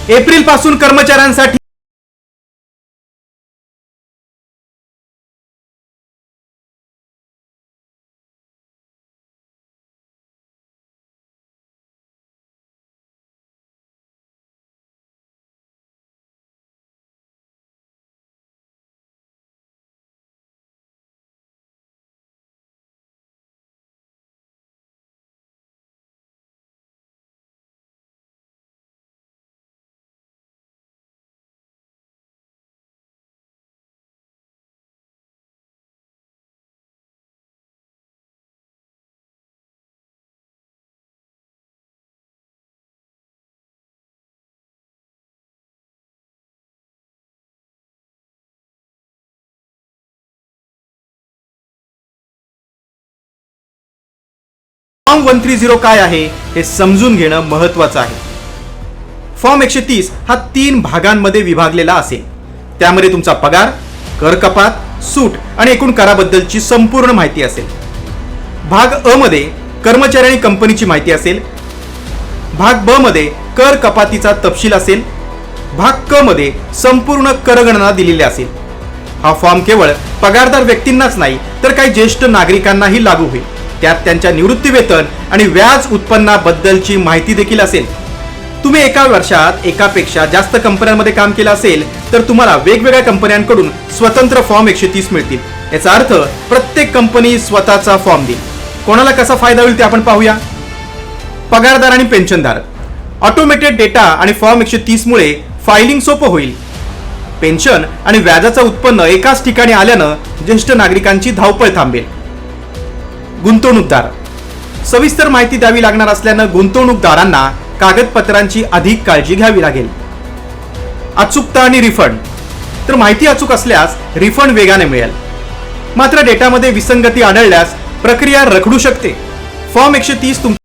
April पासून कर्मचाऱ्यांसाठी form 130 काय आहे हे समजून घेणं महत्त्वाचं आहे. फॉर्म 130 हा 3 भागांमध्ये विभागलेला असेल. त्यामध्ये तुमचा पगार, कर कपात, सूट आणि एकूण कराबद्दलची संपूर्ण माहिती असेल. भाग अ मध्ये कर्मचारी आणि कंपनीची माहिती असेल. भाग ब मध्ये कर कपातीचा तपशील असेल. भाग क मध्ये संपूर्ण करगणना दिलेली असेल. हा फॉर्म केवळ पगारदार व्यक्तींनाच नाही तर काही ज्येष्ठ नागरिकांनाही लागू होईल. त्यात त्यांच्या निवृत्ती वेतन आणि व्याज उत्पन्नाबद्दलची माहिती देखील असेल. तुम्ही एका वर्षात एकापेक्षा जास्त कंपन्यांमध्ये काम केलं असेल तर तुम्हाला वेगवेगळ्या कंपन्यांकडून स्वतंत्र फॉर्म 130 मिळतील. याचा अर्थ प्रत्येक कंपनी स्वतःचा फॉर्म देईल. कोणाला कसा फायदा होईल ते आपण पाहूया. पगारदार आणि पेन्शनधारक. ऑटोमेटेड डेटा आणि फॉर्म 130 मुळे फायलिंग सोपं होईल. पेन्शन आणि व्याजाचं उत्पन्न एकाच ठिकाणी आल्यानं ज्येष्ठ नागरिकांची धावपळ थांबेल. गुंतवणूकदार. सविस्तर माहिती द्यावी लागणार असल्यानं गुंतवणूकदारांना कागदपत्रांची अधिक काळजी घ्यावी लागेल. अचूकता आणि रिफंड. तर माहिती अचूक असल्यास रिफंड वेगाने मिळेल. मात्र डेटामध्ये विसंगती आढळल्यास प्रक्रिया रखडू शकते. फॉर्म 130 तुमच्या